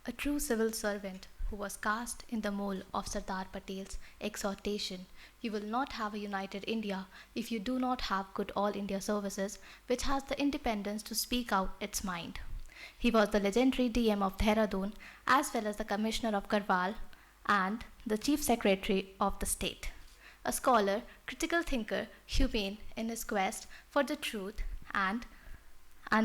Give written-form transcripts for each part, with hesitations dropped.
a true civil servant who was cast in the mold of Sardar Patel's exhortation, "You will not have a united India if you do not have good All India services, which has the independence to speak out its mind." He was the legendary DM of Dehradun as well as the Commissioner of Garhwal and the Chief Secretary of the state. A scholar, critical thinker, humane in his quest for the truth, and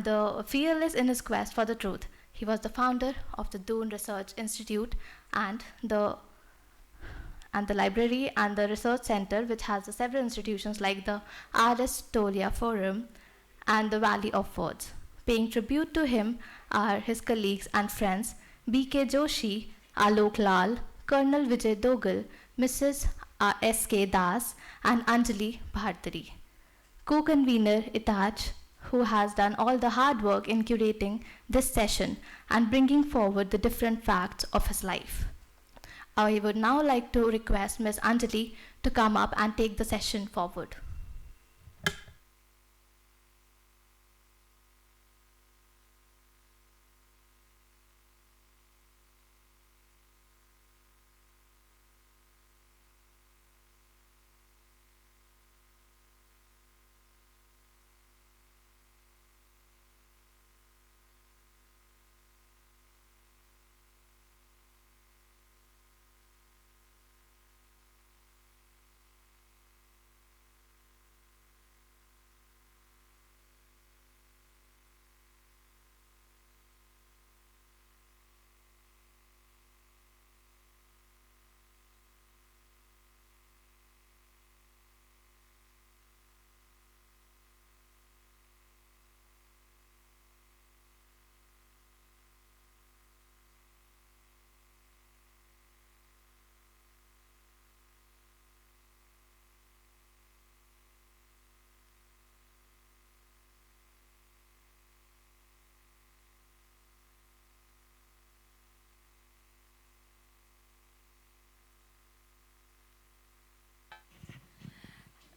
the fearless in his quest for the truth. He was the founder of the Doon Research Institute and the library and the research center, which has several institutions like the Aristolia Forum and the Valley of Words. Paying tribute to him are his colleagues and friends BK Joshi, Aloke Lal, Colonel Vijay Duggal, Mrs. S.K. Das, and Anjali Bharthari. Co-convener INTACH, who has done all the hard work in curating this session and bringing forward the different facts of his life. I would now like to request Ms. Anjali to come up and take the session forward.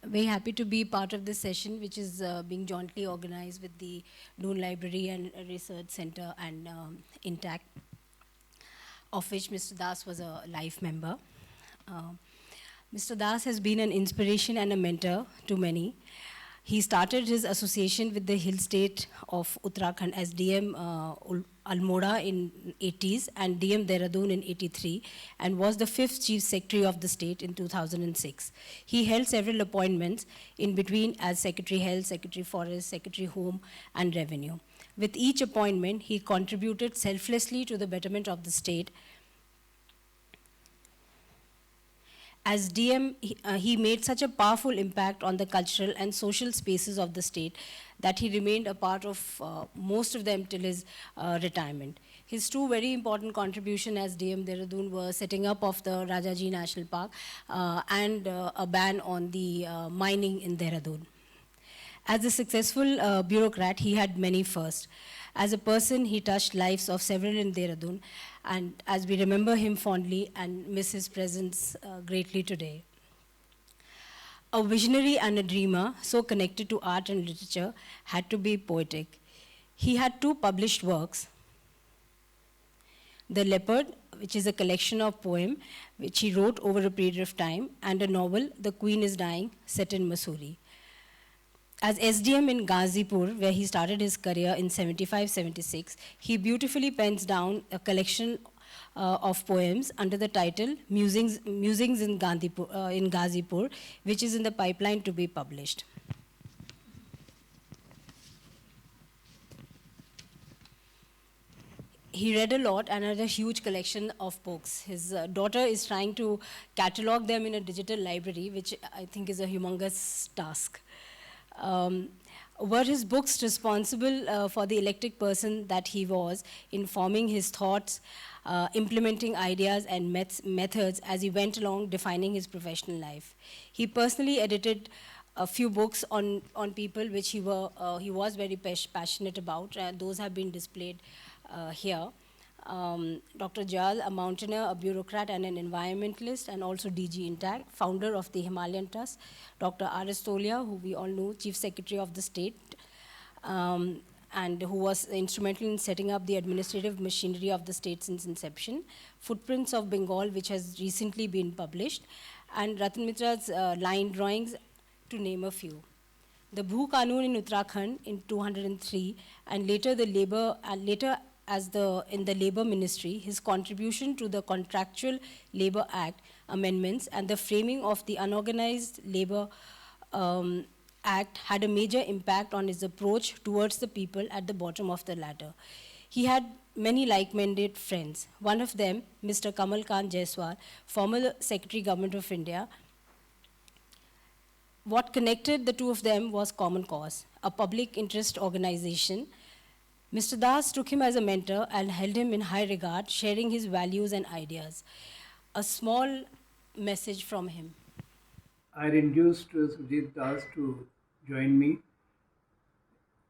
Very happy to be part of this session, which is being jointly organized with the Doon Library and Research Center and INTACH, of which Mr. Das was a life member. Mr. Das has been an inspiration and a mentor to many. He started his association with the hill state of Uttarakhand as DM Almora in 80s and DM Dehradun in 83 and was the 5th Chief Secretary of the state in 2006. He held several appointments in between as Secretary Health, Secretary Forest, Secretary Home and Revenue. With each appointment, he contributed selflessly to the betterment of the state. As DM, he made such a powerful impact on the cultural and social spaces of the state that he remained a part of most of them till his retirement. His two very important contributions as DM Dehradun were setting up of the Rajaji National Park and a ban on the mining in Dehradun. As a successful bureaucrat, he had many firsts. As a person, he touched lives of several in Dehradun, and as we remember him fondly and miss his presence greatly today. A visionary and a dreamer, so connected to art and literature, had to be poetic. He had two published works, The Leopard, which is a collection of poems which he wrote over a period of time, and a novel, The Queen is Dying, set in Mussoorie. As SDM in Ghazipur, where he started his career in 75-76, he beautifully pens down a collection of poems under the title Musings in Ghazipur, which is in the pipeline to be published. He read a lot and had a huge collection of books. His daughter is trying to catalog them in a digital library, which I think is a humongous task. Were his books responsible for the eclectic person that he was in forming his thoughts, implementing ideas and methods as he went along defining his professional life. He personally edited a few books on people which he was very passionate about. Those have been displayed here. Dr. Jal, a mountaineer, a bureaucrat and an environmentalist, and also DG INTACH, founder of the Himalayan Trust. Dr. Aristolia, who we all know, Chief Secretary of the State. and who was instrumental in setting up the administrative machinery of the state since inception, Footprints of Bengal, which has recently been published, and Ratan Mitra's line drawings, to name a few. The Bhu Kanun in Uttarakhand in 203, and later the labor, in the Labor Ministry, his contribution to the Contractual Labor Act amendments and the framing of the Unorganized Labor Act had a major impact on his approach towards the people at the bottom of the ladder. He had many like-minded friends. One of them, Mr. Kamal Khan Jaiswal, former Secretary Government of India. What connected the two of them was Common Cause, a public interest organization. Mr. Das took him as a mentor and held him in high regard, sharing his values and ideas. A small message from him. I induced Surjit Das to join me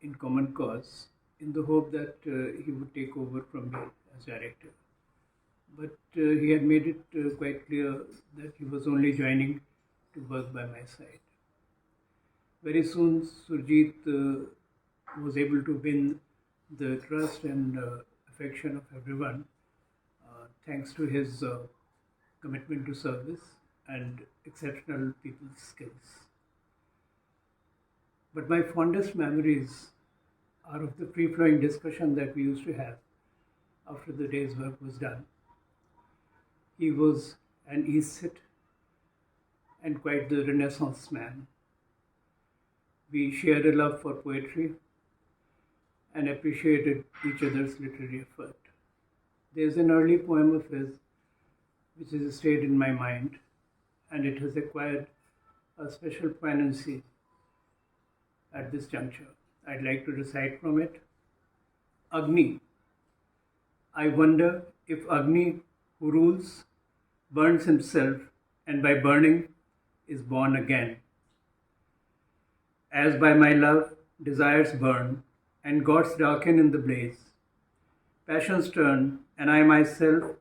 in Common Cause in the hope that he would take over from me as director. But he had made it quite clear that he was only joining to work by my side. Very soon, Surjit was able to win the trust and affection of everyone thanks to his commitment to service and exceptional people skills. But my fondest memories are of the free-flowing discussion that we used to have after the day's work was done. He was an aesthete and quite the Renaissance man. We shared a love for poetry and appreciated each other's literary effort. There's an early poem of his which has stayed in my mind, and it has acquired a special poignancy at this juncture. I'd like to recite from it. Agni. I wonder if Agni, who rules, burns himself, and by burning is born again. As by my love, desires burn, and gods darken in the blaze. Passions turn, and I myself,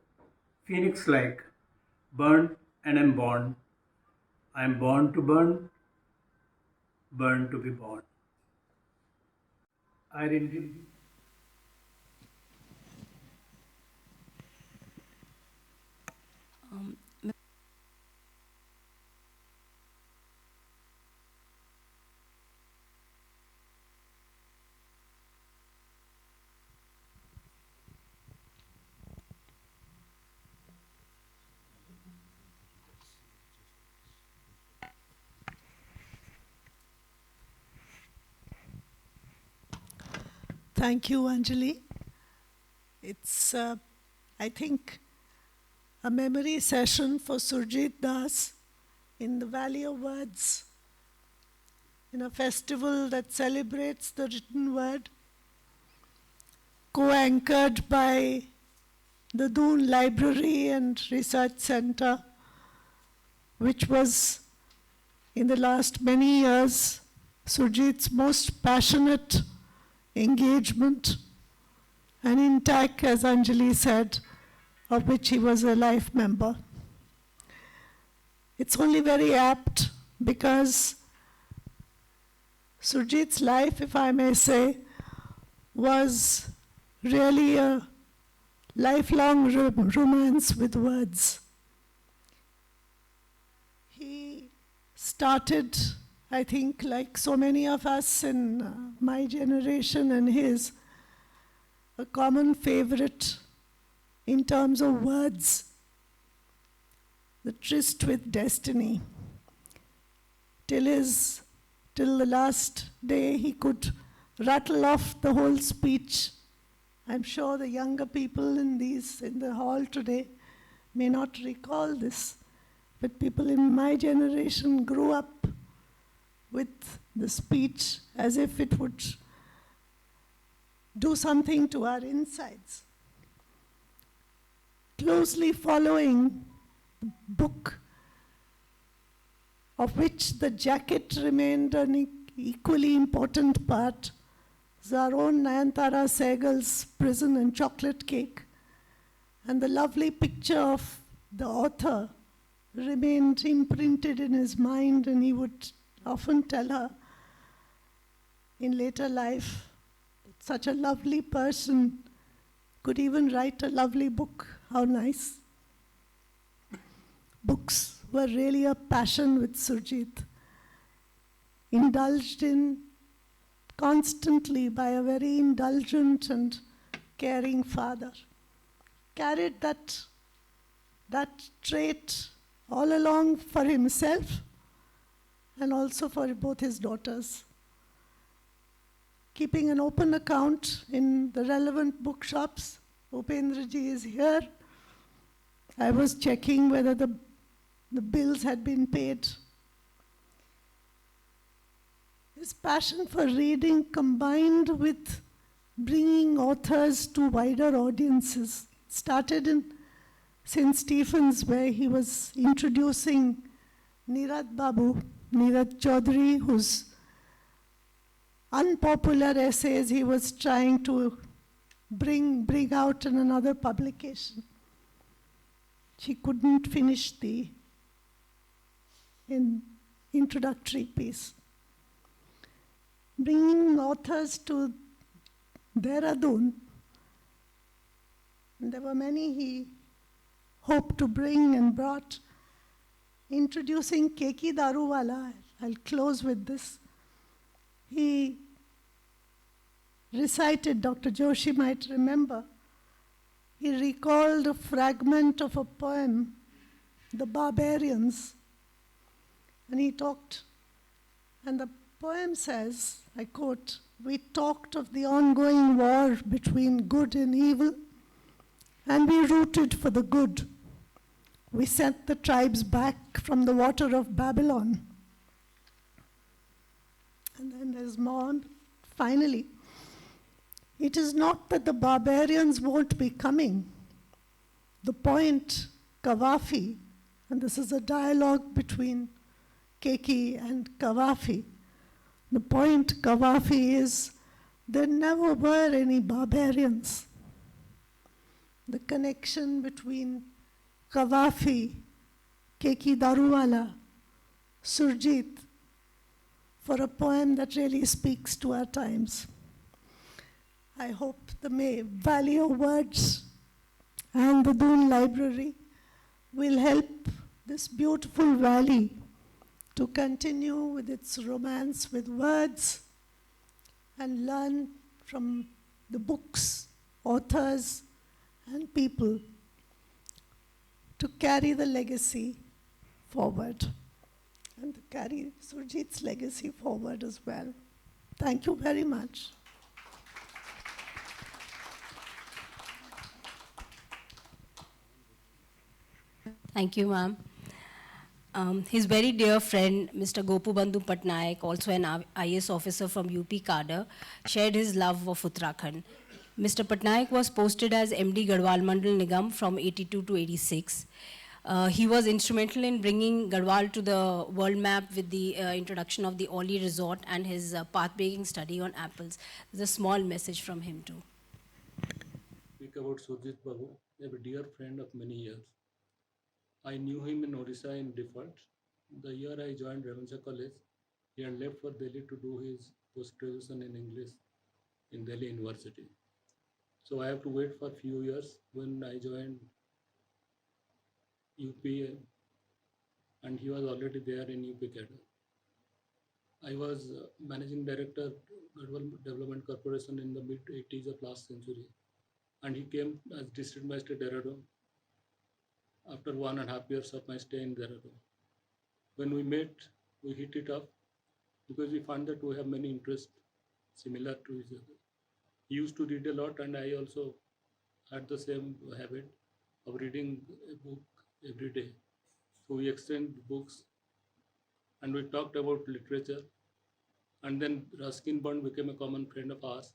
phoenix-like, burn and am born. I am born to burn, burn to be born. I indeed. Thank you, Anjali. It's, I think, a memory session for Surjit Das in the Valley of Words, in a festival that celebrates the written word, co-anchored by the Doon Library and Research Center, which was, in the last many years, Surjit's most passionate engagement, and INTACH, as Anjali said, of which he was a life member. It's only very apt because Surjit's life, if I may say, was really a lifelong romance with words. He started, I think, like so many of us in my generation and his, a common favorite in terms of words, the tryst with destiny. Till the last day, he could rattle off the whole speech. I'm sure the younger people in the hall today may not recall this, but people in my generation grew up with the speech as if it would do something to our insides. Closely following the book, of which the jacket remained an equally important part, is our own Nayantara Sehgal's Prison and Chocolate Cake, and the lovely picture of the author remained imprinted in his mind, and he would often tell her in later life that such a lovely person could even write a lovely book. How nice. Books were really a passion with Surjit, indulged in constantly by a very indulgent and caring father. Carried that trait all along for himself and also for both his daughters. Keeping an open account in the relevant bookshops. Upendraji is here. I was checking whether the bills had been paid. His passion for reading combined with bringing authors to wider audiences started in St. Stephen's, where he was introducing Nirad Chaudhary, whose unpopular essays he was trying to bring out in another publication. She couldn't finish the introductory piece. Bringing authors to Dehradun, and there were many he hoped to bring and brought. Introducing Keki Daruwala, I'll close with this. He recited, Dr. Joshi might remember, he recalled a fragment of a poem, The Barbarians, and he talked, and the poem says, I quote, "We talked of the ongoing war between good and evil, and we rooted for the good. We sent the tribes back from the water of Babylon." And then there's more. Finally, it is not that the barbarians won't be coming. The point, Kawafi, and this is a dialogue between Keki and Kawafi. The point, Kawafi, is there never were any barbarians. The connection between Kawafi, Keki Daruwala, Surjit, for a poem that really speaks to our times. I hope the Valley of Words and the Doon Library will help this beautiful valley to continue with its romance with words and learn from the books, authors, and people to carry the legacy forward and to carry Surjit's legacy forward as well. Thank you very much. Thank you, ma'am. His very dear friend, Mr. Gopu Bandhu Patnaik, also an IAS officer from UP cadre, shared his love of Uttarakhand. Mr. Patnaik was posted as MD Garhwal Mandal Nigam from 82 to 86. He was instrumental in bringing Garhwal to the world map with the introduction of the Oli Resort and his path-breaking study on apples. There's a small message from him too. Speak about Surjit Babu, a dear friend of many years. I knew him in Odisha in default. The year I joined Ravenshaw College, he had left for Delhi to do his post-graduation in English in Delhi University. So I have to wait for a few years when I joined UP, and he was already there in UP cadre. I was managing director Gadwal Development Corporation in the mid-80s of last century, and he came as district magistrate Dehradun after 1.5 years of my stay in Dehradun. When we met, we hit it up because we found that we have many interests similar to each other. He used to read a lot, and I also had the same habit of reading a book every day. So we exchanged books and we talked about literature. And then Ruskin Bond became a common friend of ours.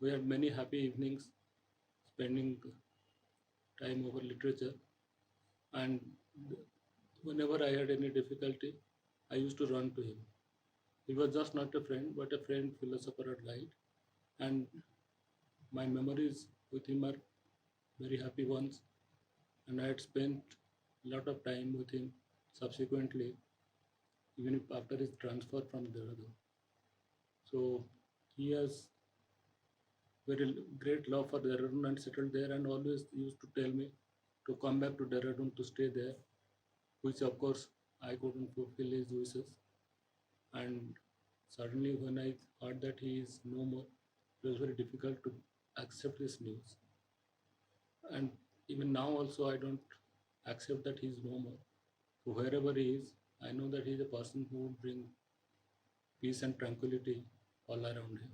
We had many happy evenings spending time over literature. And whenever I had any difficulty, I used to run to him. He was just not a friend, but a friend, philosopher, and guide. And my memories with him are very happy ones. And I had spent a lot of time with him subsequently, even after his transfer from Dehradun. So he has very great love for Dehradun and settled there, and always used to tell me to come back to Dehradun to stay there, which of course I couldn't fulfill his wishes. And suddenly when I heard that he is no more, it was very difficult to accept this news. And even now also I don't accept that he is no more. So wherever he is, I know that he is a person who would bring peace and tranquility all around him.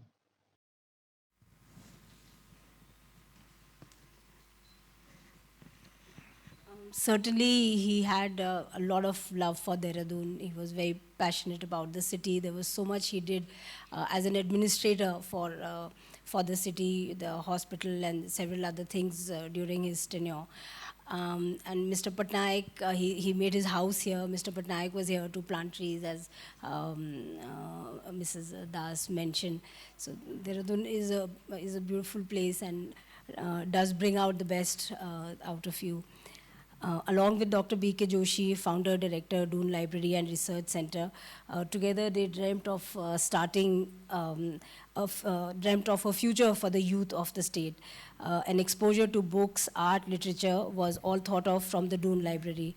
Certainly, he had a lot of love for Dehradun. He was very passionate about the city. There was so much he did as an administrator for the city, the hospital, and several other things during his tenure. And Mr. Patnaik, he made his house here. Mr. Patnaik was here to plant trees, as Mrs. Das mentioned. So Dehradun is a beautiful place and does bring out the best out of you. Along with Dr. BK Joshi, founder, director, Doon Library and Research Center, together they dreamt of dreamt of a future for the youth of the state. An exposure to books, art, literature was all thought of from the Doon Library.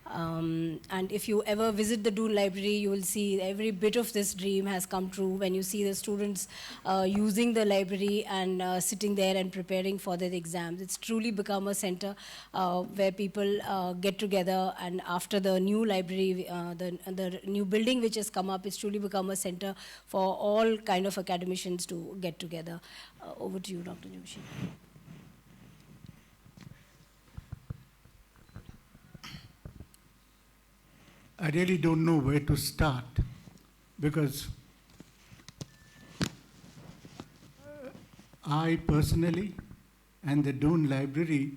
And if you ever visit the Doon Library, you will see every bit of this dream has come true when you see the students using the library and sitting there and preparing for their exams. It's truly become a center where people get together, and after the new library, the new building which has come up, it's truly become a center for all kind of academicians to get together. Over to you, Dr. Joshi. I really don't know where to start, because I personally and the Doon Library,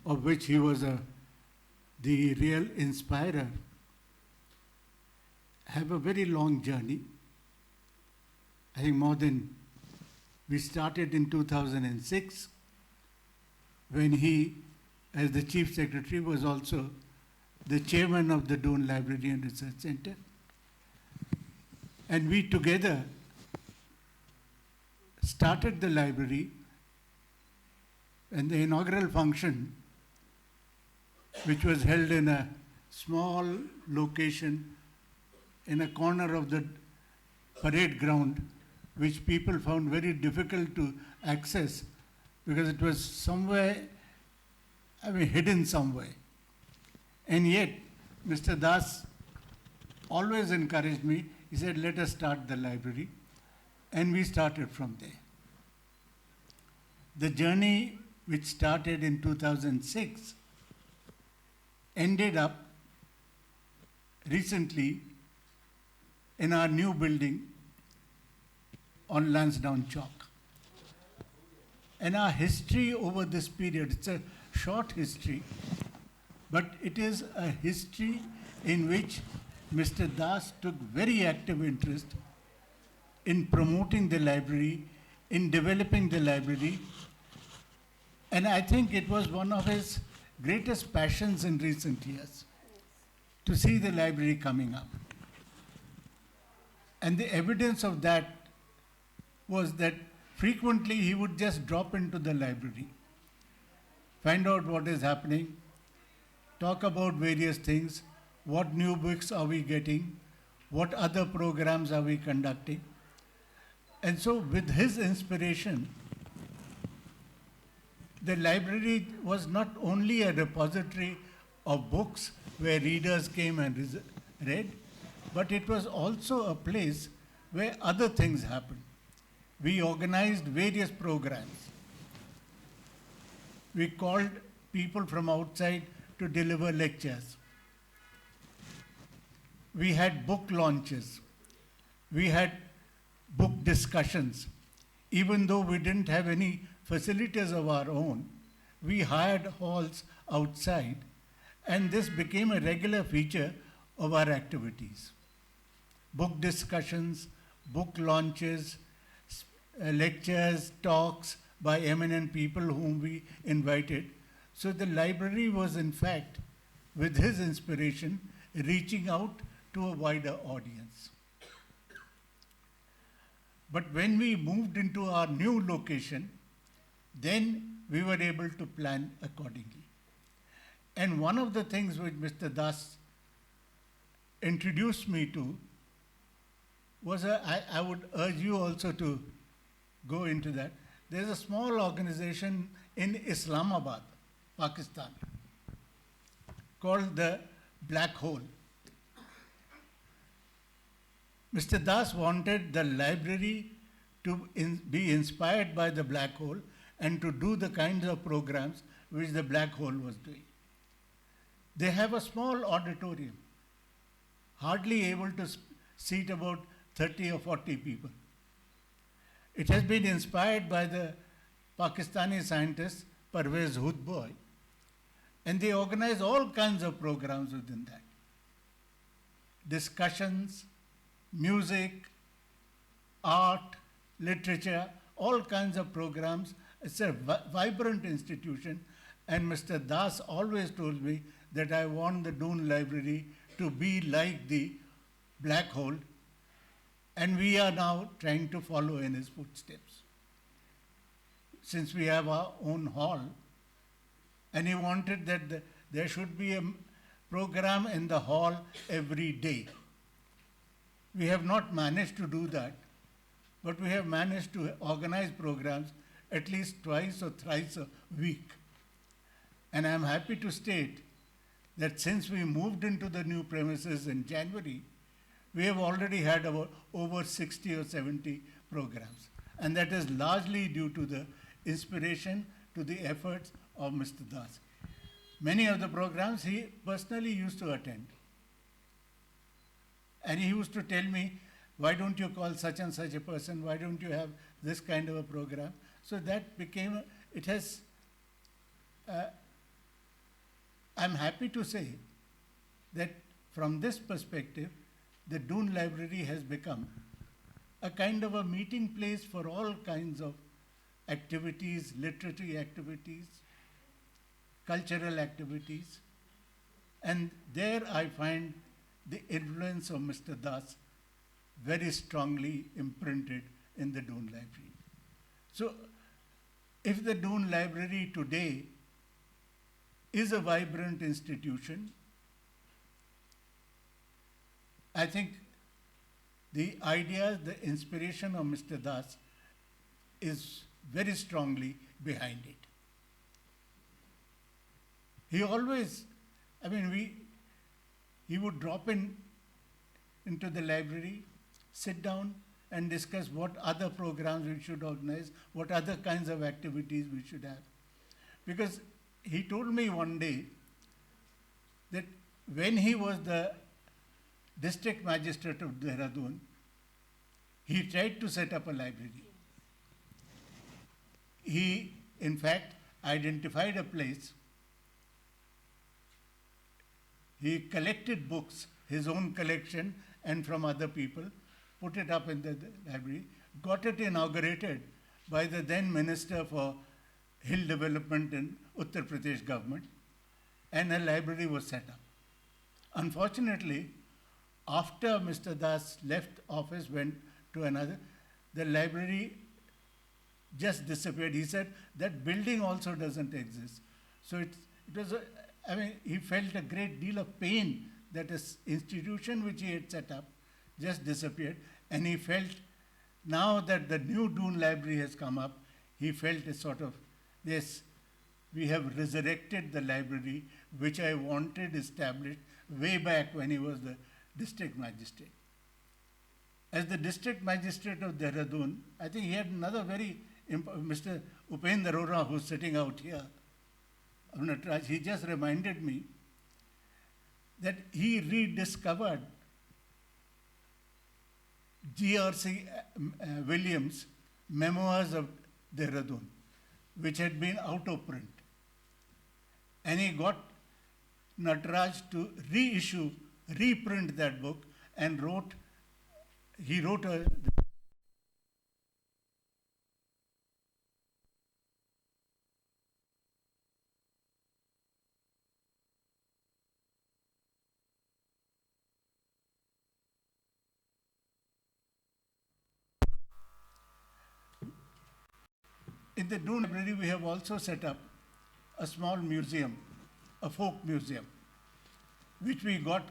of which he was the real inspirer, have a very long journey. I think we started in 2006, when he, as the Chief Secretary, was also the chairman of the Doon Library and Research Center. And we together started the library, and the inaugural function, which was held in a small location in a corner of the parade ground, which people found very difficult to access because it was somewhere, hidden somewhere. And yet, Mr. Das always encouraged me. He said, let us start the library. And we started from there. The journey, which started in 2006, ended up recently in our new building on Lansdowne Chalk. And our history over this period, it's a short history, but it is a history in which Mr. Das took very active interest in promoting the library, in developing the library, and I think it was one of his greatest passions in recent years to see the library coming up. And the evidence of that was that frequently he would just drop into the library, find out what is happening, talk about various things, what new books are we getting, what other programs are we conducting. And so with his inspiration, the library was not only a repository of books where readers came and read, but it was also a place where other things happened. We organized various programs. We called people from outside to deliver lectures. We had book launches. We had book discussions. Even though we didn't have any facilities of our own, we hired halls outside, and this became a regular feature of our activities. Book discussions, book launches, lectures, talks by eminent people whom we invited. So the library was, in fact, with his inspiration, reaching out to a wider audience. But when we moved into our new location, then we were able to plan accordingly. And one of the things which Mr. Das introduced me to was, I would urge you also to go into that. There's a small organization in Islamabad, Pakistan, called the Black Hole. Mr. Das wanted the library to be inspired by the Black Hole and to do the kinds of programs which the Black Hole was doing. They have a small auditorium, hardly able to seat about 30 or 40 people. It has been inspired by the Pakistani scientist Parvez Hudboy, and they organize all kinds of programs within that. Discussions, music, art, literature, all kinds of programs. It's a vibrant institution, and Mr. Das always told me that I want the Doon Library to be like the Black Hole, and we are now trying to follow in his footsteps. Since we have our own hall, and he wanted that there should be a program in the hall every day. We have not managed to do that, but we have managed to organize programs at least twice or thrice a week. And I am happy to state that since we moved into the new premises in January, we have already had about over 60 or 70 programs. And that is largely due to the inspiration, to the efforts of Mr. Das. Many of the programs he personally used to attend. And he used to tell me, why don't you call such and such a person? Why don't you have this kind of a program? So that became, it has, I'm happy to say that from this perspective, the Doon Library has become a kind of a meeting place for all kinds of activities, literary activities, cultural activities. And there I find the influence of Mr. Das very strongly imprinted in the Doon Library. So if the Doon Library today is a vibrant institution, I think the idea, the inspiration of Mr. Das is very strongly behind it. He always, he would drop into the library, sit down and discuss what other programs we should organize, what other kinds of activities we should have. Because he told me one day that when he was the district magistrate of Dehradun, he tried to set up a library. He, in fact, identified a place. He collected books, his own collection and from other people, put it up in the library, got it inaugurated by the then Minister for Hill Development in Uttar Pradesh government, and a library was set up. Unfortunately, after Mr. Das left office, went to another, the library just disappeared. He said that building also doesn't exist. So it was, he felt a great deal of pain that this institution which he had set up just disappeared. And he felt, now that the new Doon Library has come up, he felt a sort of, yes, we have resurrected the library which I wanted established way back when he was the district magistrate. As the district magistrate of Dehradun, I think he had another very Mr. Upendra Arora, who's sitting out here, he just reminded me that he rediscovered G.R.C. Williams' Memoirs of Dehradun, which had been out of print. And he got Nataraj to reprint that book, and he wrote a In the Doon Library, we have also set up a small museum, a folk museum, which we got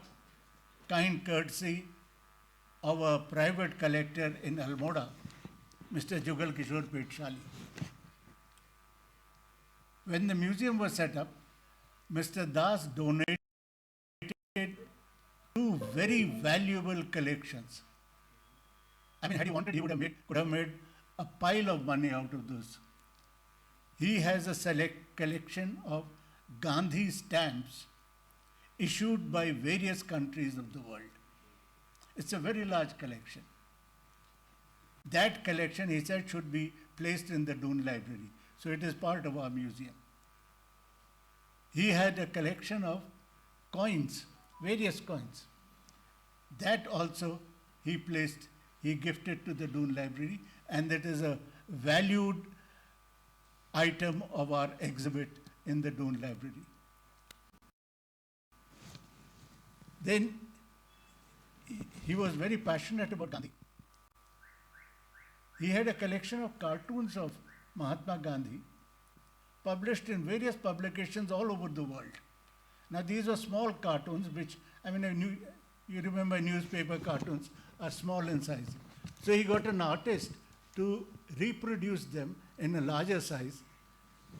kind courtesy of a private collector in Almora, Mr. Chief Kishore Petshali. When the museum was set up, Mr. Das donated two very valuable collections. I mean, had he wanted, he could have made a pile of money out of those. He has a select collection of Gandhi stamps issued by various countries of the world. It's a very large collection. That collection, he said, should be placed in the Doon Library. So it is part of our museum. He had a collection of coins, various coins. That also he gifted to the Doon Library, and that is a valued item of our exhibit in the Doon Library. Then he was very passionate about Gandhi. He had a collection of cartoons of Mahatma Gandhi published in various publications all over the world. Now these were small cartoons which, I mean, you remember newspaper cartoons are small in size. So he got an artist to reproduce them in a larger size,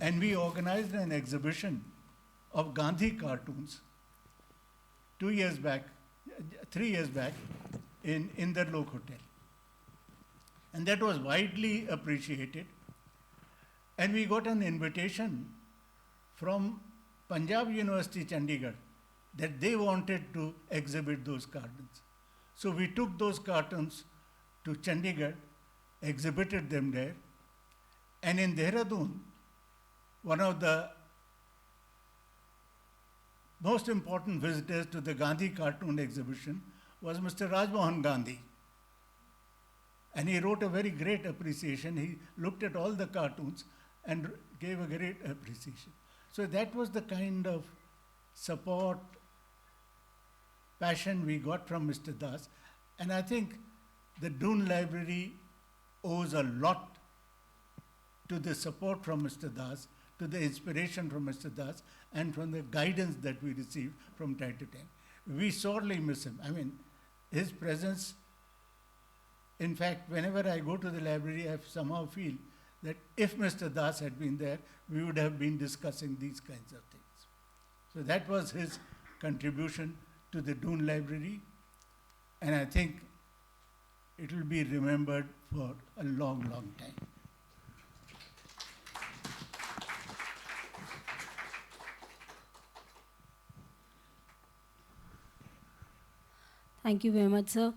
and we organized an exhibition of Gandhi cartoons 3 years back in the Aloke Hotel. And that was widely appreciated. And we got an invitation from Punjab University, Chandigarh, that they wanted to exhibit those cartoons. So we took those cartoons to Chandigarh, exhibited them there, and in Dehradun, one of the most important visitors to the Gandhi cartoon exhibition was Mr. Rajmohan Gandhi. And he wrote a very great appreciation. He looked at all the cartoons and gave a great appreciation. So that was the kind of support, passion we got from Mr. Das. And I think the Doon Library owes a lot to the support from Mr. Das, to the inspiration from Mr. Das, and from the guidance that we received from time to time. We sorely miss him. I mean, his presence, in fact, whenever I go to the library, I somehow feel that if Mr. Das had been there, we would have been discussing these kinds of things. So that was his contribution to the Doon Library, and I think it will be remembered for a long, long time. Thank you very much, sir.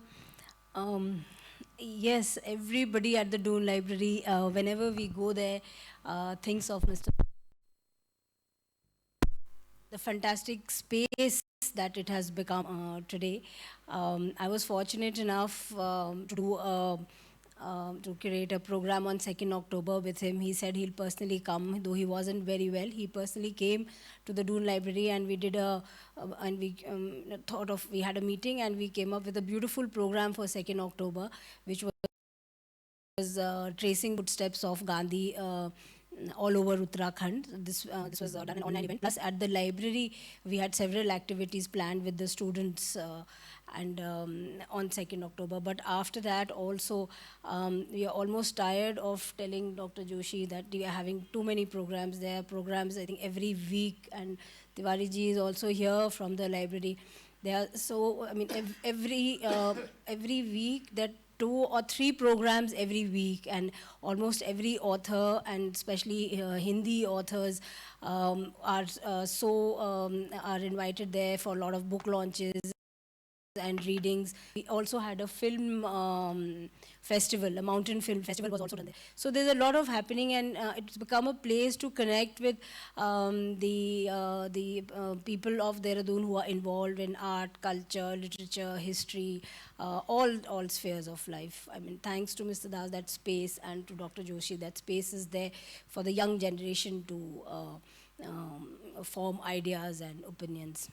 Yes, everybody at the Doon Library, whenever we go there, thinks of Mr. The fantastic space that it has become today. I was fortunate enough to create a program on 2nd October with him. He said he'll personally come, though he wasn't very well. He personally came to the Doon Library, and we did we had a meeting, and we came up with a beautiful program for 2nd October, which was tracing footsteps of Gandhi all over Uttarakhand. This was done an online event. Plus, at the library, we had several activities planned with the students on 2nd October. But after that, also, we are almost tired of telling Dr. Joshi that we are having too many programs. There are programs, I think, every week, and Tiwari ji is also here from the library. There are every week that 2 or 3 programs every week, and almost every author, and especially Hindi authors, are invited there for a lot of book launches and readings. We also had a film festival, a mountain film festival was also done there. So there's a lot of happening, and it's become a place to connect with the people of Dehradun who are involved in art, culture, literature, history, all spheres of life. I mean, thanks to Mr. Das, that space, and to Dr. Joshi, that space is there for the young generation to form ideas and opinions.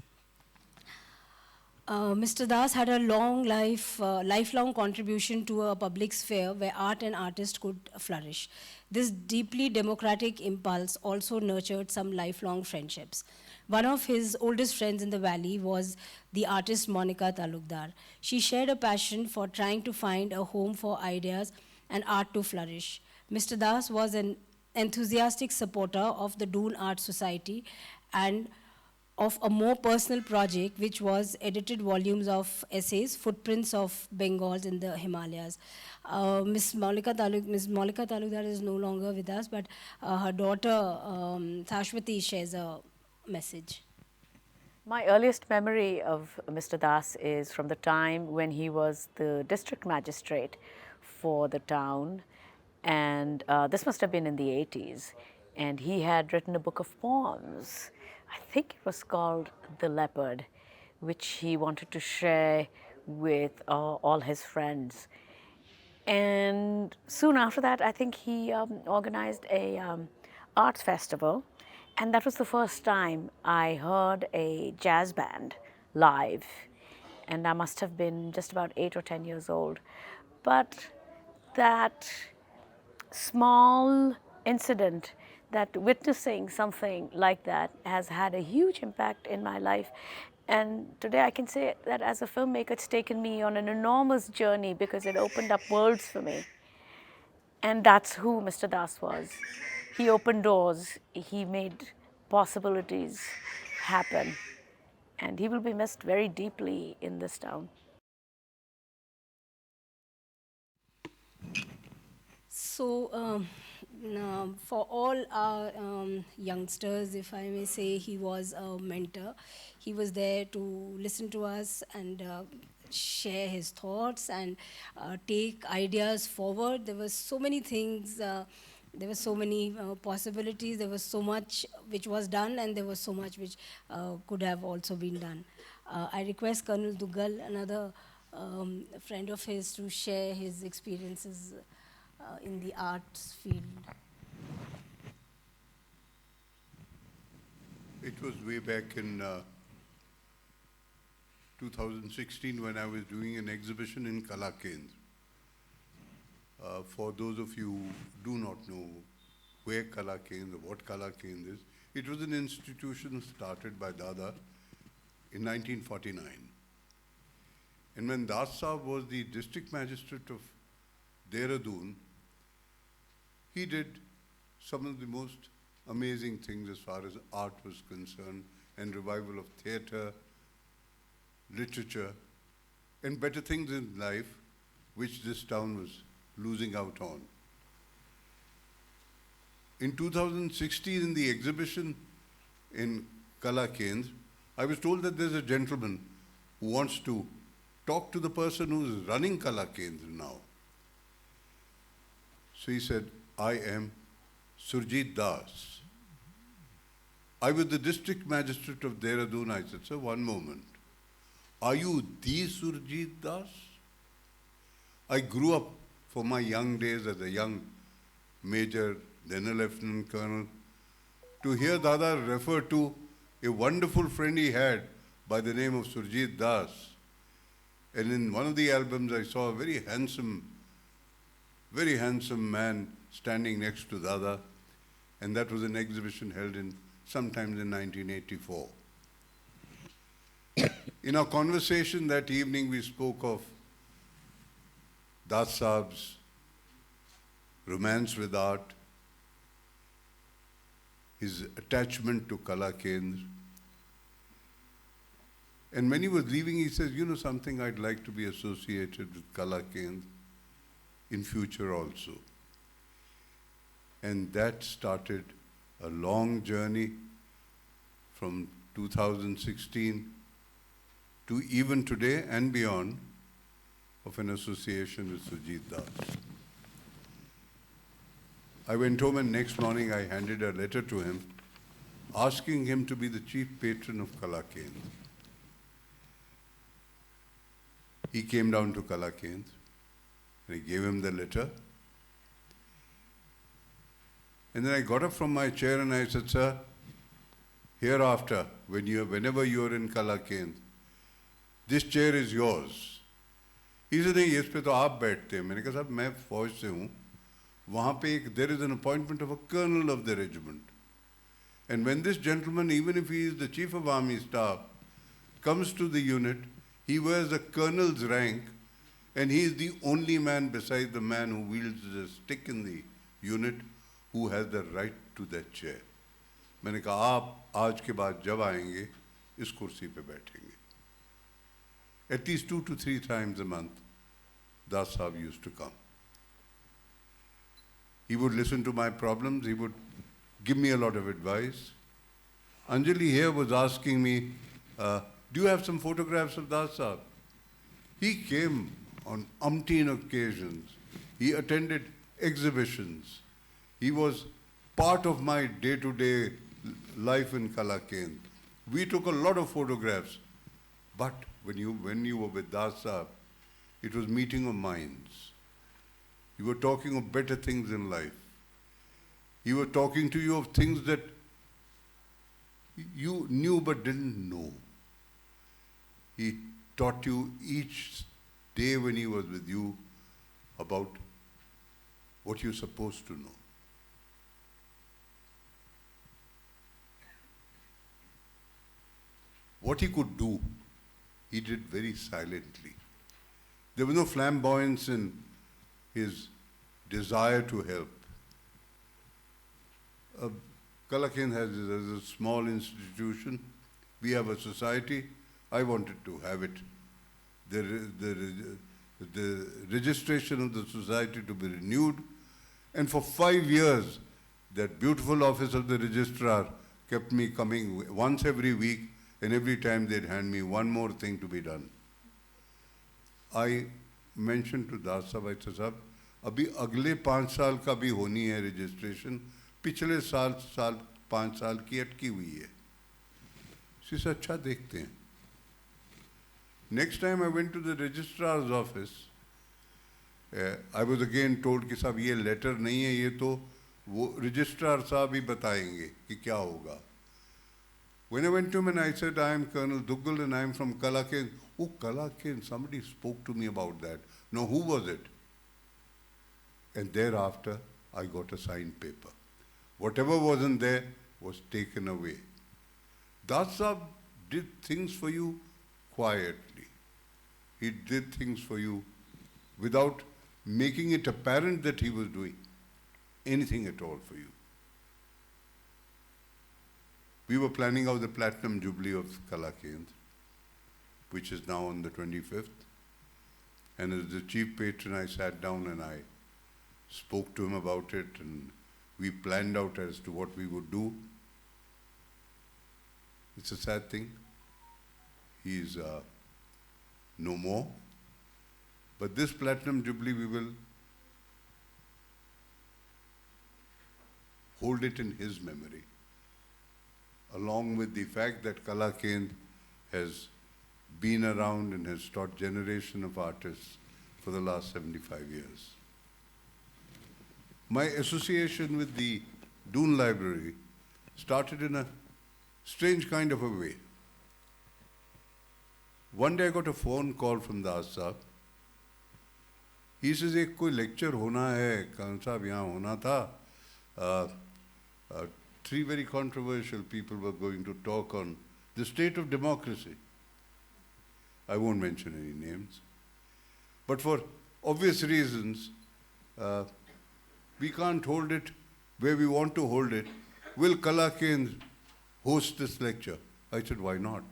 Mr. Das had a lifelong contribution to a public sphere where art and artists could flourish. This deeply democratic impulse also nurtured some lifelong friendships. One of his oldest friends in the valley was the artist Monica Talukdar. She shared a passion for trying to find a home for ideas and art to flourish. Mr. Das was an enthusiastic supporter of the Doon Art Society and of a more personal project, which was edited volumes of essays, footprints of Bengals in the Himalayas. Ms. Monica Talukdar is no longer with us, but her daughter, Thashwati, shares a message. My earliest memory of Mr. Das is from the time when he was the district magistrate for the town, and this must have been in the 80s, and he had written a book of poems. I think it was called The Leopard, which he wanted to share with all his friends. And soon after that, I think he organized a arts festival, and that was the first time I heard a jazz band live, and I must have been just about 8 or 10 years old. But that small incident, that witnessing something like that has had a huge impact in my life. And today I can say that as a filmmaker, it's taken me on an enormous journey because it opened up worlds for me. And that's who Mr. Das was. He opened doors, he made possibilities happen, and he will be missed very deeply in this town. So, for all our youngsters, if I may say, he was a mentor. He was there to listen to us and share his thoughts and take ideas forward. There were so many things, there were so many possibilities, there was so much which was done, and there was so much which could have also been done. I request Colonel Duggal, another friend of his, to share his experiences in the arts field. It was way back in 2016 when I was doing an exhibition in Kalakendra. For those of you who do not know where Kalakendra, what Kalakendra is, it was an institution started by Dada in 1949. And when Das Saab was the district magistrate of Dehradun, he did some of the most amazing things as far as art was concerned, and revival of theatre, literature, and better things in life, which this town was losing out on. In 2016, in the exhibition in Kalakendra, I was told that there's a gentleman who wants to talk to the person who is running Kalakendra now. So he said, I am Surjit Das. I was the district magistrate of Dehradun. I said, sir, one moment. Are you the Surjit Das? I grew up for my young days as a young major, then a lieutenant colonel, to hear Dada refer to a wonderful friend he had by the name of Surjit Das. And in one of the albums, I saw a very handsome man standing next to Dada, and that was an exhibition held sometimes in 1984. In our conversation that evening, we spoke of Das Saab's romance with art, his attachment to Kalakendra. And when he was leaving, he says, you know something, I'd like to be associated with Kalakendra in future also. And that started a long journey from 2016 to even today and beyond of an association with Surjit Das. I went home and next morning I handed a letter to him asking him to be the chief patron of Kalakendra. He came down to Kalakendra and I gave him the letter. And then I got up from my chair and I said, sir, hereafter, whenever you are in Kalakendra, this chair is yours. He said, नहीं, इस पे तो आप बैठते हैं. मैंने कहा, साहब, मैं फौज से हूँ. वहाँ पे there is an appointment of a colonel of the regiment. And when this gentleman, even if he is the chief of army staff, comes to the unit, he wears a colonel's rank, and he is the only man besides the man who wields the stick in the unit who has the right to that chair. मैंने कहा, आप आज के बाद जब आएंगे, इस कुर्सी पे बैठेंगे. At least 2 to 3 times a month, Das Sahab used to come. He would listen to my problems, he would give me a lot of advice. Anjali here was asking me, do you have some photographs of Das Sahab? He came on umpteen occasions. He attended exhibitions. He was part of my day-to-day life in Kalakendra. We took a lot of photographs. But when you were with Das Sahab, it was meeting of minds. You were talking of better things in life. He was talking to you of things that you knew but didn't know. He taught you each day when he was with you about what you're supposed to know. What he could do, he did very silently. There was no flamboyance in his desire to help. Kalakendra has a small institution. We have a society. I wanted to have it. The registration of the society to be renewed. And for 5 years, that beautiful office of the registrar kept me coming once every week, and every time they'd hand me one more thing to be done. I mentioned to Das Sahab, I said, Sahab, अभी अगले 5 साल का भी होनी है registration, पिछले 5 साल की अटकी हुई है. She said, अच्छा देखते हैं. Next time I went to the registrar's office, I was again told कि साहब ये letter नहीं है, ये तो वो registrar साहब ही बताएंगे कि क्या होगा. When I went to him and I said, I am Colonel Duggal and I am from Kalakendra. Oh, Kalakendra, somebody spoke to me about that. No, who was it? And thereafter, I got a signed paper. Whatever wasn't there was taken away. Das Sahab did things for you quietly. He did things for you without making it apparent that he was doing anything at all for you. We were planning out the Platinum Jubilee of Kalakendra, which is now on the 25th. And as the chief patron, I sat down and I spoke to him about it, and we planned out as to what we would do. It's a sad thing. He's no more. But this Platinum Jubilee, we will hold it in his memory, along with the fact that Kalakendra has been around and has taught generation of artists for the last 75 years. My association with the Doon Library started in a strange kind of a way. One day I got a phone call from Das Sahab. He says, एक कोई lecture होना है, कान साहब यहाँ होना था. 3 very controversial people were going to talk on the state of democracy. I won't mention any names. But for obvious reasons, we can't hold it where we want to hold it. Will Kalakendra host this lecture? I said, why not?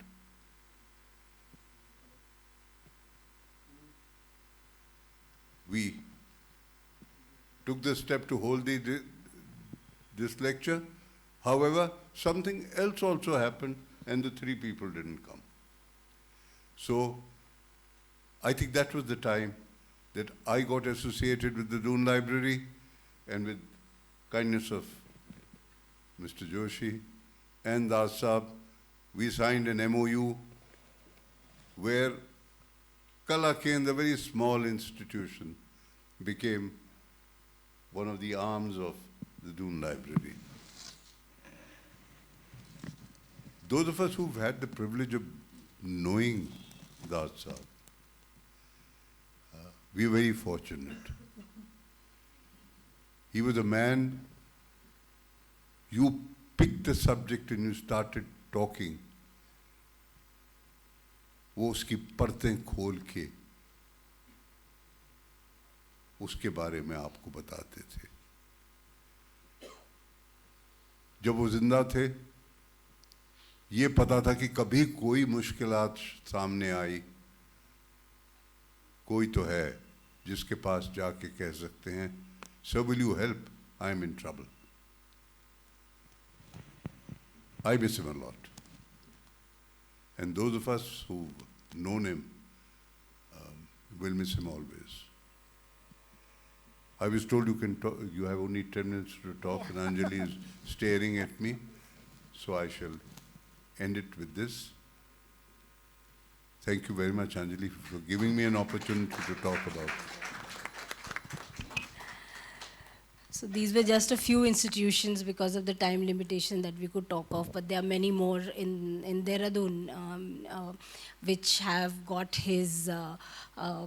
We took the step to hold this lecture. However, something else also happened, and the 3 people didn't come. So, I think that was the time that I got associated with the Doon Library, and with kindness of Mr. Joshi and Das Sahab, we signed an MOU where Kalakendra, a very small institution, became one of the arms of the Doon Library. Those of us who've had the privilege of knowing Das Saab. We are very fortunate. He was a man, you picked the subject and you started talking. वो उसकी परतें खोल के उसके बारे में आपको बताते थे. जब वो जिंदा थे, ये पता था कि कभी कोई मुश्किलात सामने आई, कोई तो है जिसके पास जाके कह सकते हैं, "Sir, will you help? I am in trouble." I miss him a lot. And those of us who've known him will miss him always. I was told you have only 10 minutes to talk, and Anjali is staring at me, so I shall end it with this. Thank you very much, Anjali, for giving me an opportunity to talk about it. So these were just a few institutions because of the time limitation that we could talk of, but there are many more in Dehradun which have got his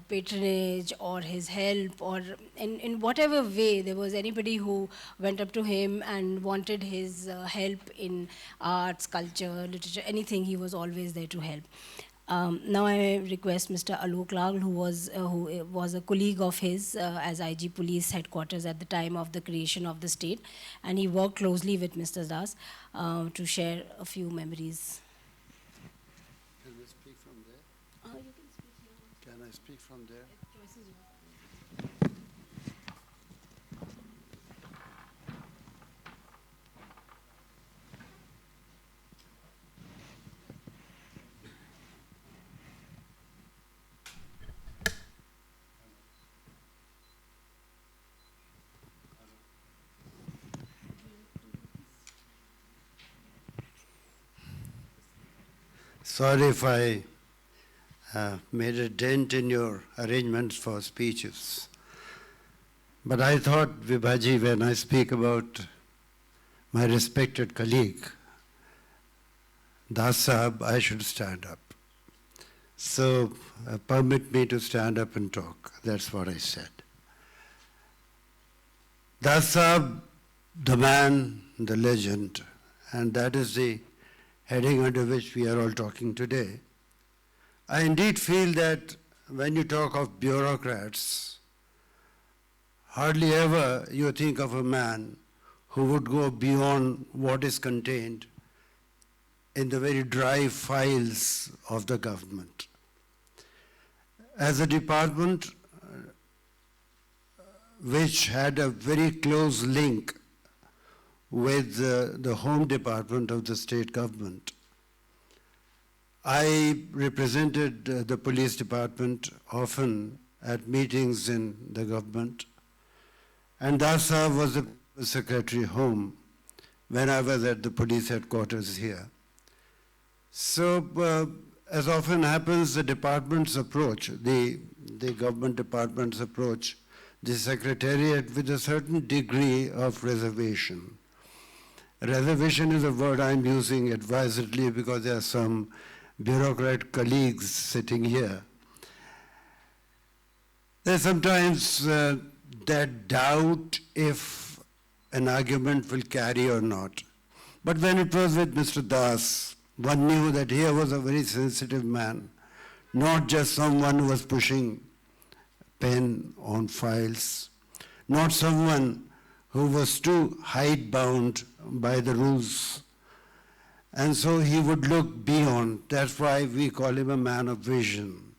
patronage or his help, or in whatever way there was anybody who went up to him and wanted his help in arts, culture, literature, anything, he was always there to help. Now I request Mr. Aloke, who was a colleague of his as IG Police Headquarters at the time of the creation of the state, and he worked closely with Mr. Das to share a few memories. Can we speak from there? You can speak here. Can I speak from there? Choice is yours. Sorry if I made a dent in your arrangements for speeches. But I thought, Vibhaji, when I speak about my respected colleague, Das Sahab, I should stand up. So permit me to stand up and talk. That's what I said. Das Sahab, the man, the legend, and that is the heading under which we are all talking today. I indeed feel that when you talk of bureaucrats, hardly ever you think of a man who would go beyond what is contained in the very dry files of the government. As a department which had a very close link with the Home Department of the state government, I represented the police department often at meetings in the government, and Das Sahab was the Secretary Home when I was at the police headquarters here. So, as often happens, the department's approach, the government department's approach, the Secretariat with a certain degree of reservation. Reservation is a word I'm using advisedly because there are some bureaucrat colleagues sitting here. There's sometimes that doubt if an argument will carry or not. But when it was with Mr. Das, one knew that here was a very sensitive man, not just someone who was pushing pen on files, not someone who was too hidebound by the rules. And so he would look beyond. That's why we call him a man of vision.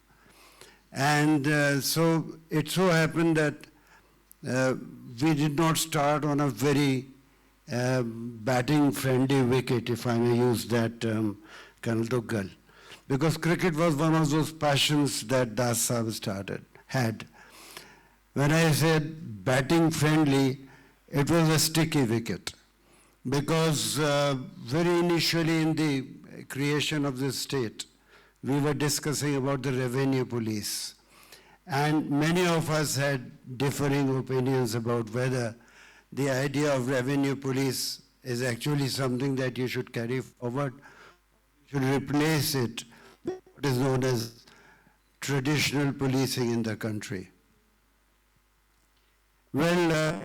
And so it so happened that we did not start on a very batting-friendly wicket, if I may use that term, Colonel Duggal. Because cricket was one of those passions that Das Sahab had. When I said batting-friendly, it was a sticky wicket. Because very initially in the creation of this state, we were discussing about the revenue police. And many of us had differing opinions about whether the idea of revenue police is actually something that you should carry forward, should replace it with what is known as traditional policing in the country. Well,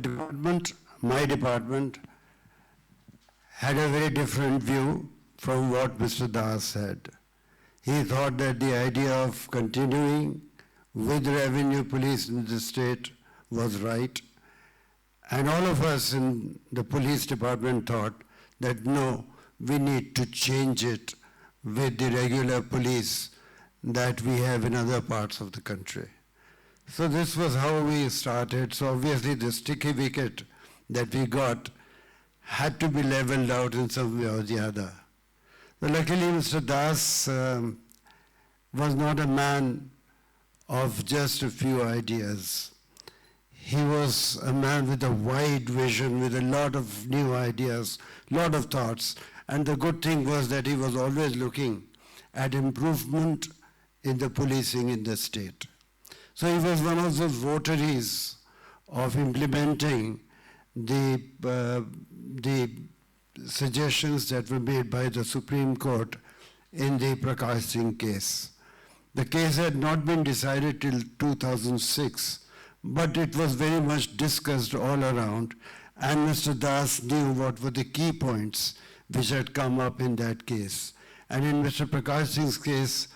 my department had a very different view from what Mr. Das had. He thought that the idea of continuing with revenue police in the state was right. And all of us in the police department thought that no, we need to change it with the regular police that we have in other parts of the country. So this was how we started. So obviously the sticky wicket that we got had to be leveled out in some way or the other. So luckily Mr. Das was not a man of just a few ideas. He was a man with a wide vision, with a lot of new ideas, lot of thoughts. And the good thing was that he was always looking at improvement in the policing in the state. So he was one of those votaries of implementing the suggestions that were made by the Supreme Court in the Prakash Singh case. The case had not been decided till 2006, but it was very much discussed all around, and Mr. Das knew what were the key points which had come up in that case. And in Mr. Prakash Singh's case,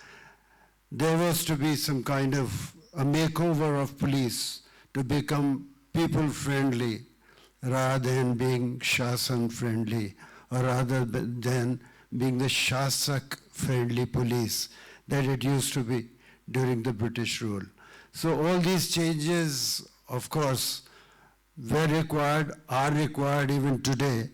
there was to be some kind of a makeover of police to become people-friendly rather than being Shasan-friendly, or rather than being the Shasak-friendly police that it used to be during the British rule. So all these changes, of course, were required, are required even today.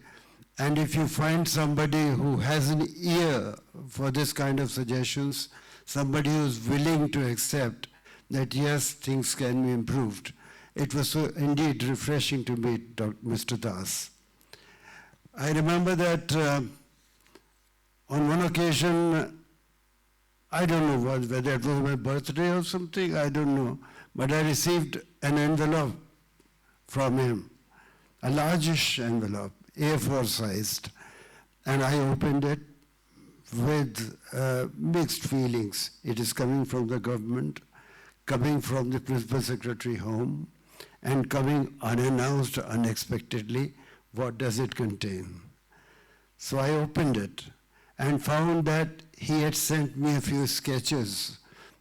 And if you find somebody who has an ear for this kind of suggestions, somebody who's willing to accept that yes, things can be improved, it was so indeed refreshing to meet Mr. Das. I remember that on one occasion, I don't know whether it was my birthday or something, I don't know, but I received an envelope from him, a largish envelope, A4 sized, and I opened it with mixed feelings. It is coming from the government, coming from the Principal Secretary home, and coming unannounced, unexpectedly. What does it contain? So I opened it and found that he had sent me a few sketches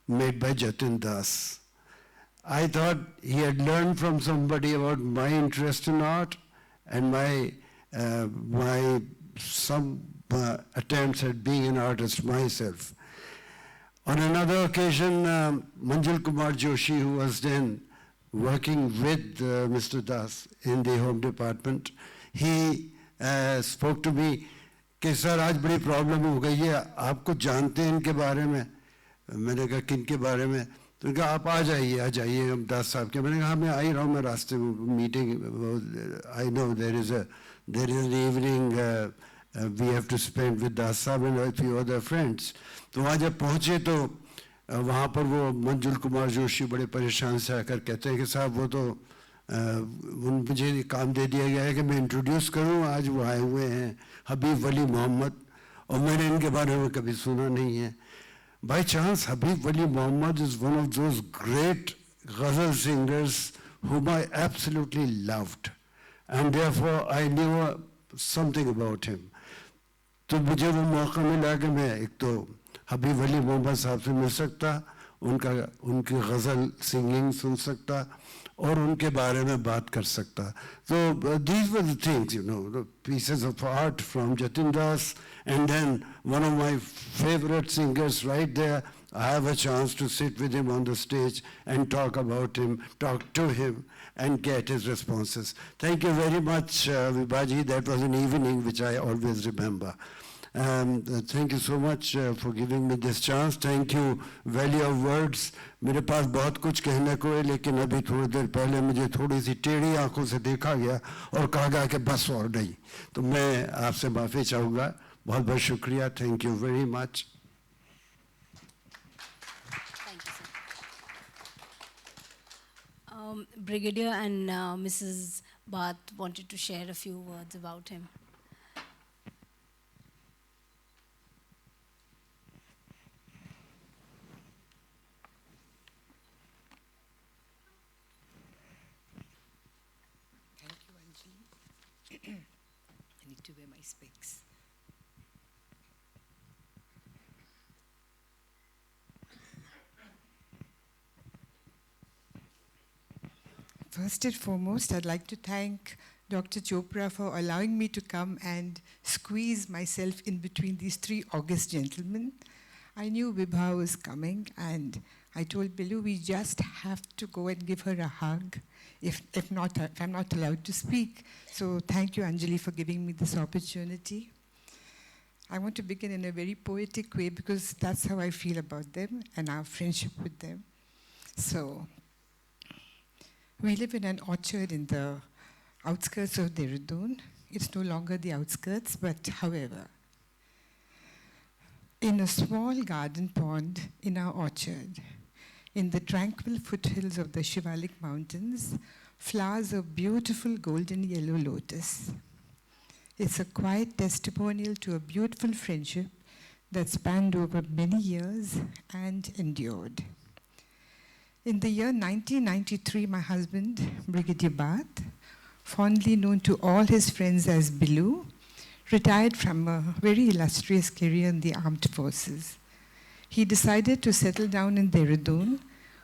made by Jatin Das. I thought he had learned from somebody about my interest in art and my attempts at being an artist myself. On another occasion, Manjul Kumar Joshi, who was then working with Mr. Das in the Home Department, he spoke to me कि sir आज बड़ी problem हो गई है, आपको जानते हैं इनके बारे में? मैंने कहा किन के बारे में? तो कहा आप आ जाइए हम दास साहब के. मैंने कहा हाँ मैं आ ही रहा हूँ, मैं रास्ते में meeting, I know there is an evening we have to spend with दास साहब and a few other friends. तो वहाँ जब पहुँचे तो वहाँ पर वो मंजुल कुमार जोशी बड़े परेशान से आकर कहते हैं कि साहब वो तो मुझे काम दे दिया गया है कि मैं इंट्रोड्यूस करूं, आज वो आए हुए हैं हबीब वली मोहम्मद, और मैंने इनके बारे में कभी सुना नहीं है. By chance Habib Wali Mohammad is one of those great ghazal singers whom I absolutely loved, and therefore I knew something about him. तो मुझे वो मौका मिला कि मैं एक तो हबीब वली मोहम्मद साहब से मिल सकता, उनकी गज़ल सिंगिंग सुन सकता और उनके बारे में बात कर सकता. So these were the things, the pieces of art from Jatin Das, and then one of my favorite singers right there. I have a chance to sit with him on the stage and talk about him, talk to him, and get his responses. Thank you very much, Vibhaji. That was an evening which I always remember. Thank you so much for giving me this chance. Thank you, value of words. मेरे पास बहुत कुछ कहने को है, लेकिन अभी थोड़ी देर पहले मुझे थोड़ी सी टेढ़ी आंखों से देखा गया और कहा गया कि बस और नहीं. तो मैं आपसे माफ़ी चाहूँगा. बहुत बहुत शुक्रिया. Thank you very much. Brigadier and Mrs. Bhatt wanted to share a few words about him. I need to wear my specs. First and foremost, I'd like to thank Dr. Chopra for allowing me to come and squeeze myself in between these three august gentlemen. I knew Vibha was coming, and I told Bilu we just have to go and give her a hug, if I'm not allowed to speak. So thank you, Anjali, for giving me this opportunity. I want to begin in a very poetic way because that's how I feel about them and our friendship with them. So, we live in an orchard in the outskirts of Dehradun. It's no longer the outskirts, but however, in a small garden pond in our orchard, in the tranquil foothills of the Shivalik Mountains, flowers a beautiful golden yellow lotus. It's a quiet testimonial to a beautiful friendship that spanned over many years and endured. In the year 1993, my husband, Brigadier Bhatt, fondly known to all his friends as Bilu, retired from a very illustrious career in the armed forces. He decided to settle down in Dehradun,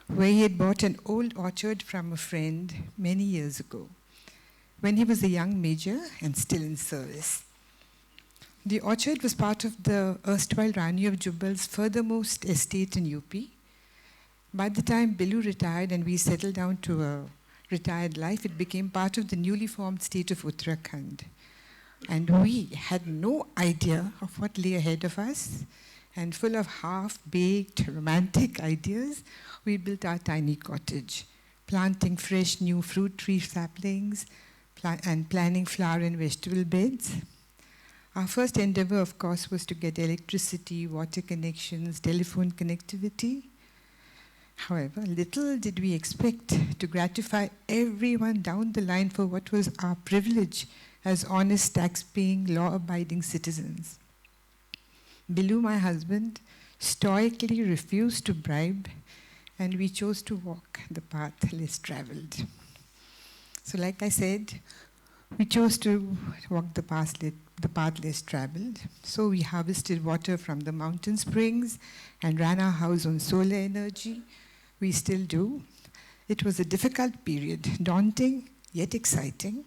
where he had bought an old orchard from a friend many years ago, when he was a young major and still in service. The orchard was part of the erstwhile Rani of Duggal's furthermost estate in UP. By the time Bilu retired and we settled down to a retired life, it became part of the newly formed state of Uttarakhand. And we had no idea of what lay ahead of us, and full of half-baked romantic ideas, we built our tiny cottage, planting fresh new fruit tree saplings and planting flower and vegetable beds. Our first endeavor, of course, was to get electricity, water connections, telephone connectivity. However, little did we expect to gratify everyone down the line for what was our privilege as honest, tax-paying, law-abiding citizens. Bilu, my husband, stoically refused to bribe, and we chose to walk the path less traveled. So like I said, we chose to walk the path less traveled. So we harvested water from the mountain springs and ran our house on solar energy. We still do. It was a difficult period, daunting yet exciting.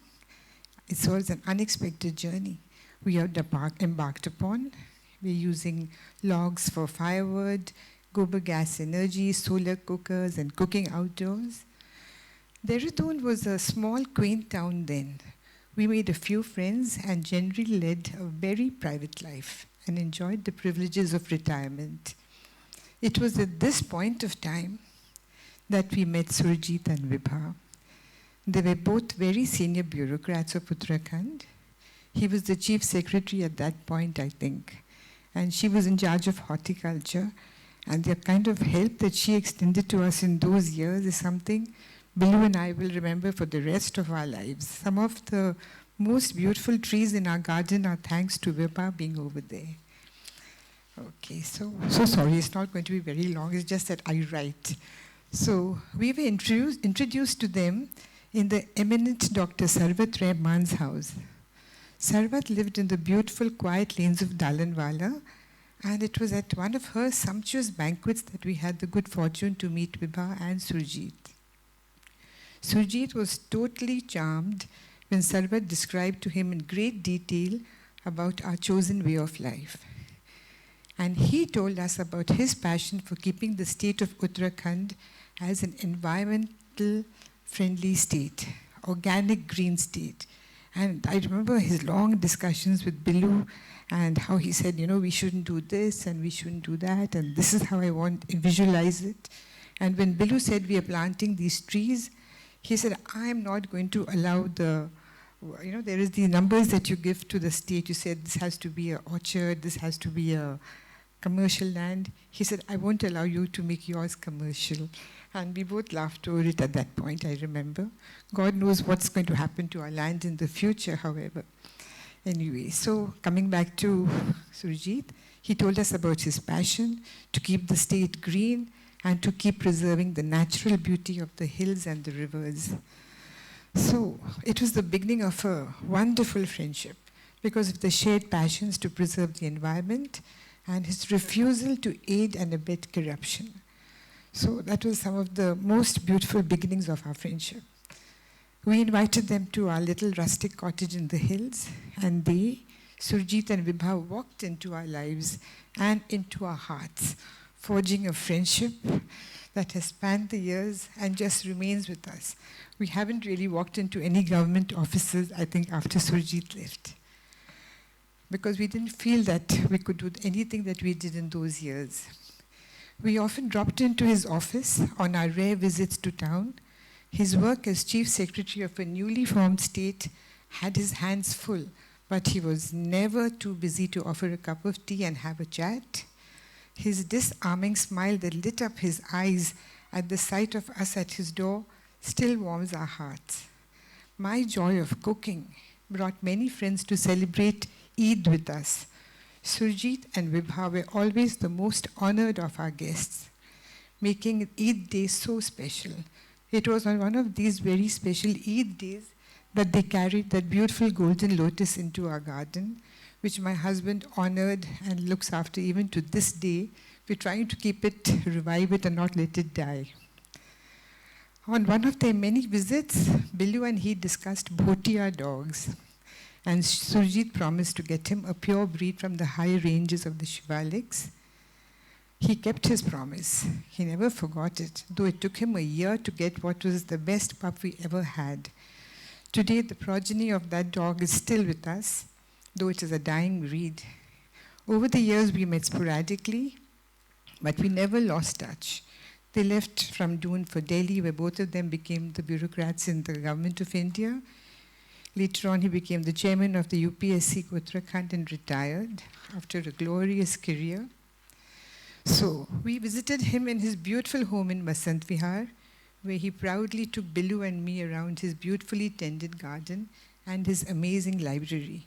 It was an unexpected journey we had embarked upon. We're using logs for firewood, gobar gas energy, solar cookers, and cooking outdoors. Dehradun was a small, quaint town then. We made a few friends and generally led a very private life and enjoyed the privileges of retirement. It was at this point of time that we met Surjit and Vibha. They were both very senior bureaucrats of Uttarakhand. He was the Chief Secretary at that point, I think, and she was in charge of horticulture. And the kind of help that she extended to us in those years is something Bilu and I will remember for the rest of our lives. Some of the most beautiful trees in our garden are thanks to Vibha being over there. Okay, so sorry, it's not going to be very long, it's just that I write. So we were introduced to them in the eminent Dr. Sarvat Rahman's house. Sarvat lived in the beautiful, quiet lanes of Dalanwala, and it was at one of her sumptuous banquets that we had the good fortune to meet Vibha and Surjit. Surjit was totally charmed when Sarvat described to him in great detail about our chosen way of life. And he told us about his passion for keeping the state of Uttarakhand as an environmental friendly state, organic green state. And I remember his long discussions with Bilu and how he said, you know, we shouldn't do this and we shouldn't do that, and this is how I want to visualize it. And when Bilu said we are planting these trees, he said, I'm not going to allow the, you know, there is the numbers that you give to the state. You said this has to be an orchard, this has to be a commercial land. He said, I won't allow you to make yours commercial. And we both laughed over it at that point, I remember. God knows what's going to happen to our land in the future, however. Anyway, so coming back to Surjit, he told us about his passion to keep the state green and to keep preserving the natural beauty of the hills and the rivers. So it was the beginning of a wonderful friendship because of the shared passions to preserve the environment and his refusal to aid and abet corruption. So that was some of the most beautiful beginnings of our friendship. We invited them to our little rustic cottage in the hills, and they, Surjit and Vibha, walked into our lives and into our hearts, forging a friendship that has spanned the years and just remains with us. We haven't really walked into any government offices, I think, after Surjit left, because we didn't feel that we could do anything that we did in those years. We often dropped into his office on our rare visits to town. His work as Chief Secretary of a newly formed state had his hands full, but he was never too busy to offer a cup of tea and have a chat. His disarming smile that lit up his eyes at the sight of us at his door still warms our hearts. My joy of cooking brought many friends to celebrate Eid with us. Surjit and Vibha were always the most honored of our guests, making Eid Day so special. It was on one of these very special Eid days that they carried that beautiful golden lotus into our garden, which my husband honored and looks after even to this day. We're trying to keep it, revive it, and not let it die. On one of their many visits, Billu and he discussed Bhotia dogs, and Surjit promised to get him a pure breed from the high ranges of the Shivaliks. He kept his promise. He never forgot it, though it took him a year to get what was the best pup we ever had. Today, the progeny of that dog is still with us, though it is a dying breed. Over the years, we met sporadically, but we never lost touch. They left from Doon for Delhi, where both of them became the bureaucrats in the government of India. Later on, he became the chairman of the UKPSC Uttarakhand and retired after a glorious career. So we visited him in his beautiful home in Basant Vihar, where he proudly took Billu and me around his beautifully tended garden and his amazing library.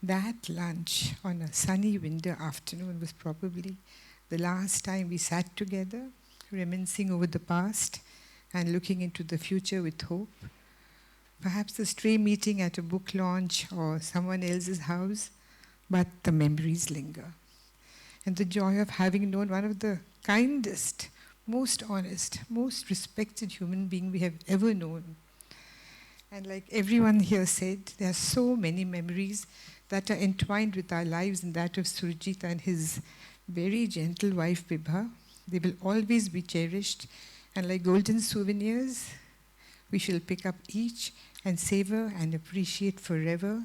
That lunch on a sunny winter afternoon was probably the last time we sat together, reminiscing over the past and looking into the future with hope. Perhaps a stray meeting at a book launch or someone else's house, but the memories linger. And the joy of having known one of the kindest, most honest, most respected human being we have ever known. And like everyone here said, there are so many memories that are entwined with our lives and that of Surjit and his very gentle wife Vibha. They will always be cherished, and like golden souvenirs, we shall pick up each and savor and appreciate forever,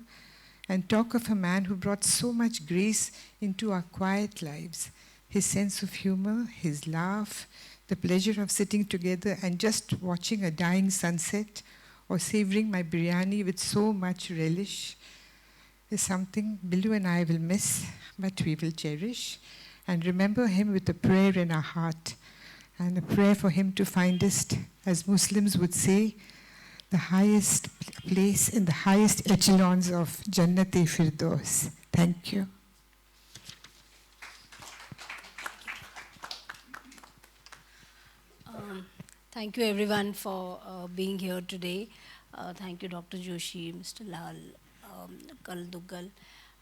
and talk of a man who brought so much grace into our quiet lives. His sense of humor, his laugh, the pleasure of sitting together and just watching a dying sunset or savoring my biryani with so much relish is something Billu and I will miss, but we will cherish and remember him with a prayer in our heart and a prayer for him to find us, as Muslims would say, the highest place in the highest echelons of Jannat-e-Firdaus. Thank you. Thank you everyone for being here today. Thank you Dr. Joshi, Mr. Lal, Duggal,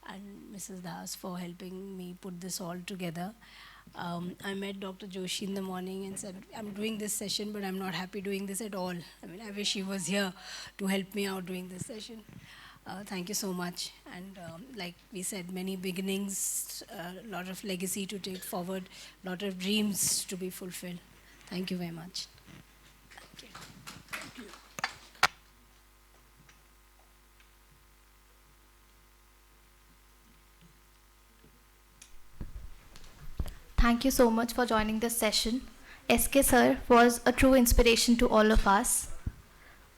and Mrs. Das for helping me put this all together. I met Dr. Joshi in the morning and said, I'm doing this session, but I'm not happy doing this at all. I mean, I wish he was here to help me out doing this session. Thank you so much. And like we said, many beginnings, a lot of legacy to take forward, a lot of dreams to be fulfilled. Thank you very much. Thank you. Thank you. Thank you so much for joining this session. SK sir was a true inspiration to all of us.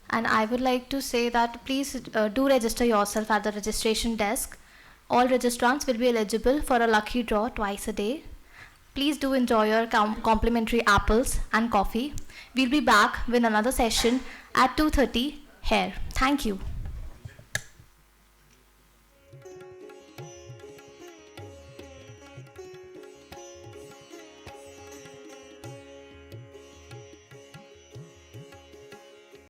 And I would like to say that please do register yourself at the registration desk. All registrants will be eligible for a lucky draw twice a day. Please do enjoy your complimentary apples and coffee. We'll be back with another session at 2:30 here. Thank you.